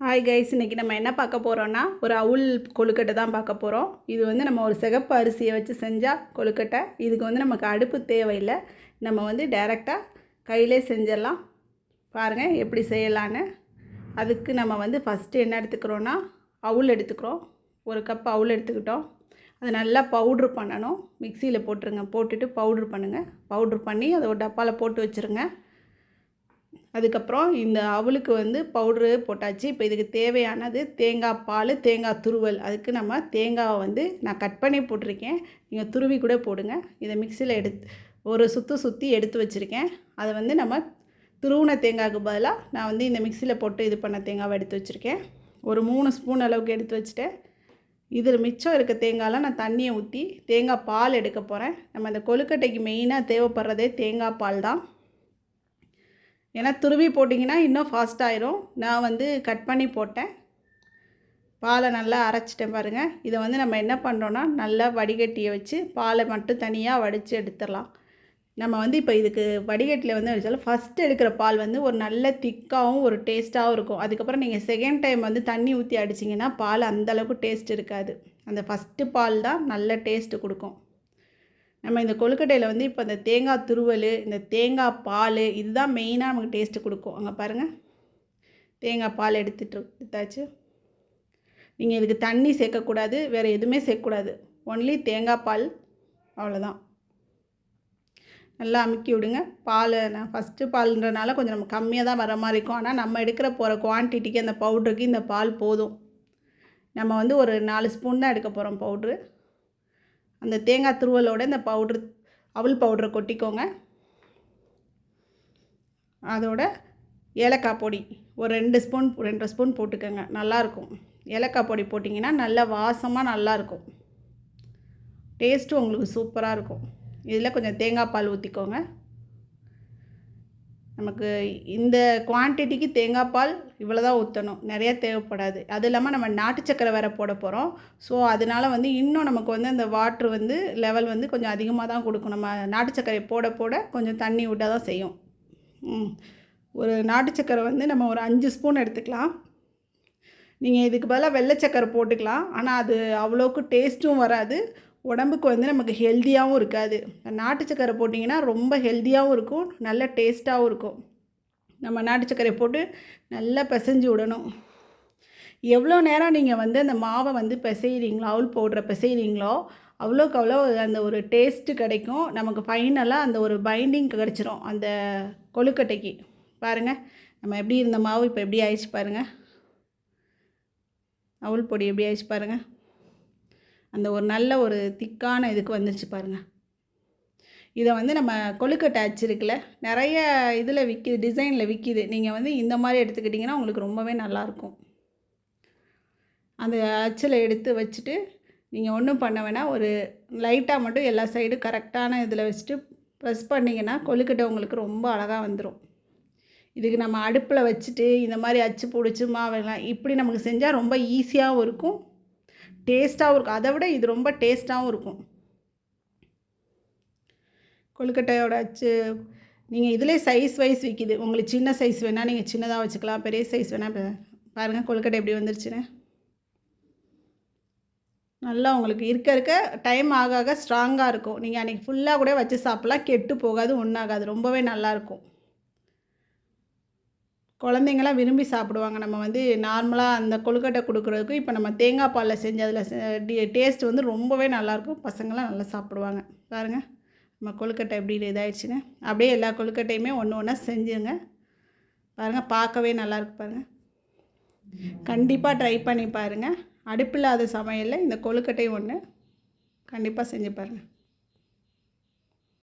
Hi guys, இன்றைக்கி நம்ம என்ன பார்க்க போகிறோன்னா ஒரு அவுல் கொழுக்கட்டை தான் பார்க்க போகிறோம். இது வந்து நம்ம ஒரு சிகப்பு அரிசியை வச்சு செஞ்சால் கொழுக்கட்டை. இதுக்கு வந்து நமக்கு அடுப்பு தேவையில்லை. நம்ம வந்து டைரெக்டாக கையிலே செஞ்சிடலாம். பாருங்கள் எப்படி செய்யலான்னு. அதுக்கு நம்ம வந்து ஃபஸ்ட்டு என்ன எடுத்துக்கிறோன்னா அவுல் எடுத்துக்கிறோம். ஒரு கப் அவுல் எடுத்துக்கிட்டோம். அதை நல்லா பவுட்ரு பண்ணணும். மிக்சியில் போட்டுருங்க. போட்டுட்டு பவுட்ரு பண்ணுங்கள். பவுட்ரு பண்ணி அதை ஒரு டப்பாவில் போட்டு வச்சுருங்க. அதுக்கப்புறம் இந்த அவலுக்கு வந்து பவுட்ரு போட்டாச்சு. இப்போ இதுக்கு தேவையானது தேங்காய் பால், தேங்காய் துருவல். அதுக்கு நம்ம தேங்காவை வந்து நான் கட் பண்ணி போட்டிருக்கேன். நீங்கள் துருவி கூட போடுங்க. இதை மிக்சியில் ஒரு சுற்றி எடுத்து வச்சுருக்கேன். அதை வந்து நம்ம துருவின தேங்காய்க்கு பதிலாக நான் வந்து இந்த மிக்சியில் போட்டு இது பண்ண தேங்காவை எடுத்து வச்சுருக்கேன். ஒரு 3 ஸ்பூன் அளவுக்கு எடுத்து வச்சுட்டேன். இதில் மிச்சம் இருக்க தேங்காயெலாம் நான் தண்ணியை ஊற்றி தேங்காய் பால் எடுக்க போகிறேன். நம்ம இந்த கொழுக்கட்டைக்கு மெயினாக தேவைப்படுறதே தேங்காய் பால் தான். ஏன்னா துருவி போட்டிங்கன்னா இன்னும் ஃபாஸ்ட்டாகிடும். நான் வந்து கட் பண்ணி போட்டேன். பாலை நல்லா அரைச்சிட்டேன் பாருங்கள். இதை வந்து நம்ம என்ன பண்ணுறோன்னா நல்லா வடிகட்டியை வச்சு பாலை மட்டும் தனியாக வடித்து எடுத்துடலாம். நம்ம வந்து இப்போ இதுக்கு வடிகட்டியில் வந்து வச்சாலும் ஃபஸ்ட்டு எடுக்கிற பால் வந்து ஒரு நல்ல திக்காகவும் ஒரு டேஸ்ட்டாகவும் இருக்கும். அதுக்கப்புறம் நீங்கள் செகண்ட் டைம் வந்து தண்ணி ஊற்றி அடிச்சிங்கன்னா பால் அந்தளவுக்கு டேஸ்ட் இருக்காது. அந்த ஃபஸ்ட்டு பால் தான் நல்ல டேஸ்ட்டு கொடுக்கும். நம்ம இந்த கொழுக்கட்டையில் வந்து இப்போ இந்த தேங்காய் துருவல், இந்த தேங்காய் பால் இதுதான் மெயினாக நமக்கு டேஸ்ட்டு கொடுக்கும். அங்கே பாருங்கள், தேங்காய் பால் எடுத்தாச்சு. நீங்கள் இதுக்கு தண்ணி சேர்க்கக்கூடாது, வேறு எதுவுமே சேர்க்கக்கூடாது. ஒன்லி தேங்காய் பால், அவ்வளோதான். நல்லா அமுக்கி விடுங்க. பால் நான் ஃபஸ்ட்டு பால்ன்றனால கொஞ்சம் நம்ம கம்மியாக தான் வர மாதிரி இருக்கும். ஆனால் நம்ம எடுக்கிற போகிற குவான்டிட்டிக்கு அந்த பவுட்ருக்கு இந்த பால் போதும். நம்ம வந்து ஒரு 4 ஸ்பூன் தான் எடுக்க போகிறோம் பவுட்ரு. அந்த தேங்காய் துருவலோடு இந்த அவல் பவுட்ரை கொட்டிக்கோங்க. அதோட ஏலக்காய் பொடி ஒரு 2 ஸ்பூன் போட்டுக்கோங்க. நல்லாயிருக்கும். ஏலக்காய் பொடி போட்டிங்கன்னா நல்ல வாசமாக நல்லாயிருக்கும். டேஸ்ட்டும் உங்களுக்கு சூப்பராக இருக்கும். இதில் கொஞ்சம் தேங்காய் பால் ஊற்றிக்கோங்க. நமக்கு இந்த குவான்டிட்டிக்கு தேங்காய் பால் இவ்வளோ தான் ஊற்றணும், நிறையா தேவைப்படாது. அது இல்லாமல் நம்ம நாட்டு சக்கரை வேறு போட போகிறோம். ஸோ அதனால் வந்து இன்னும் நமக்கு வந்து அந்த வாட்ரு வந்து லெவல் வந்து கொஞ்சம் அதிகமாக தான் கொடுக்கும். நம்ம நாட்டு சக்கரை போட போட கொஞ்சம் தண்ணி விட்டால் தான் செய்யும். ஒரு நாட்டு சக்கரை வந்து நம்ம ஒரு 5 ஸ்பூன் எடுத்துக்கலாம். நீங்கள் இதுக்கு பதிலாக வெள்ளை சக்கரை போட்டுக்கலாம். ஆனால் அது அவ்வளோக்கு டேஸ்ட்டும் வராது, உடம்புக்கு வந்து நமக்கு ஹெல்த்தியாகவும் இருக்காது. நாட்டு சக்கரை போட்டிங்கன்னா ரொம்ப ஹெல்த்தியாகவும் இருக்கும், நல்ல டேஸ்ட்டாகவும் இருக்கும். நம்ம நாட்டு சக்கரை போட்டு நல்லா பிசைஞ்சு விடணும். எவ்வளோ நேரம் நீங்கள் வந்து அந்த மாவை வந்து பிசைகிறீங்களோ, அவுல் பவுட்ரை பிசைகிறீங்களோ அவ்வளோக்கு அவ்வளோ அந்த ஒரு டேஸ்ட்டு கிடைக்கும். நமக்கு ஃபைனலாக அந்த ஒரு பைண்டிங் கிடச்சிரும் அந்த கொழுக்கட்டைக்கு. பாருங்கள், நம்ம எப்படி இருந்த மாவு இப்போ எப்படி ஆயிடுச்சு பாருங்கள். அவுல் பொடி எப்படி ஆயிடுச்சு பாருங்கள். அந்த ஒரு நல்ல ஒரு திக்கான இதுக்கு வந்துருச்சு பாருங்கள். இதை வந்து நம்ம கொழுக்கட்டை அச்சு இருக்குல்ல, நிறைய இதில் விற்கிது, டிசைனில் விற்கிது. நீங்கள் வந்து இந்த மாதிரி எடுத்துக்கிட்டிங்கன்னா உங்களுக்கு ரொம்பவே நல்லாயிருக்கும். அந்த அச்சில் எடுத்து வச்சுட்டு நீங்கள் ஒன்றும் பண்ண வேணாம். ஒரு லைட்டாக மட்டும் எல்லா சைடும் கரெக்டான இதில் வச்சுட்டு ப்ரெஸ் பண்ணிங்கன்னா கொழுக்கட்டை உங்களுக்கு ரொம்ப அழகாக வந்துடும். இதுக்கு நம்ம அடுப்பில் வச்சுட்டு இந்த மாதிரி அச்சு பிடிச்சி மாவெல்லாம் இப்படி நமக்கு செஞ்சால் ரொம்ப ஈஸியாகவும் இருக்கும், டேஸ்ட்டாகவும் இருக்கும். அதை விட இது ரொம்ப டேஸ்ட்டாகவும் இருக்கும். கொழுக்கட்டையோட அச்சு நீங்கள் இதிலே சைஸ் வைஸ் விற்கிது. உங்களுக்கு சின்ன சைஸ் வேணால் நீங்கள் சின்னதாக வச்சுக்கலாம், பெரிய சைஸ் வேணால் பாருங்கள் கொழுக்கட்டை எப்படி வந்துருச்சுன்னு. நல்லா உங்களுக்கு இருக்க டைம் ஆக ஆக ஸ்ட்ராங்காக இருக்கும். நீங்கள் அன்றைக்கி ஃபுல்லாக கூட வச்சு சாப்பிட்லாம், கெட்டு போகாது, ஒன்றாகாது, ரொம்பவே நல்லாயிருக்கும். குழந்தைங்களாம் விரும்பி சாப்பிடுவாங்க. நம்ம வந்து நார்மலாக அந்த கொழுக்கட்டை கொடுக்குறதுக்கும் இப்போ நம்ம தேங்காய் பாலில் செஞ்சு அதில் டேஸ்ட் வந்து ரொம்பவே நல்லாயிருக்கும். பசங்களாம் நல்லா சாப்பிடுவாங்க. பாருங்கள் நம்ம கொழுக்கட்டை எப்படி இதாகிடுச்சுன்னு. அப்படியே எல்லா கொழுக்கட்டையுமே ஒன்று ஒன்றா செஞ்சுங்க. பாருங்கள், பார்க்கவே நல்லாயிருக்கு பாருங்கள். கண்டிப்பாக ட்ரை பண்ணி பாருங்கள். அடுப்பில்லாத சமையலில் இந்த கொழுக்கட்டை ஒன்று கண்டிப்பாக செஞ்சு பாருங்கள்.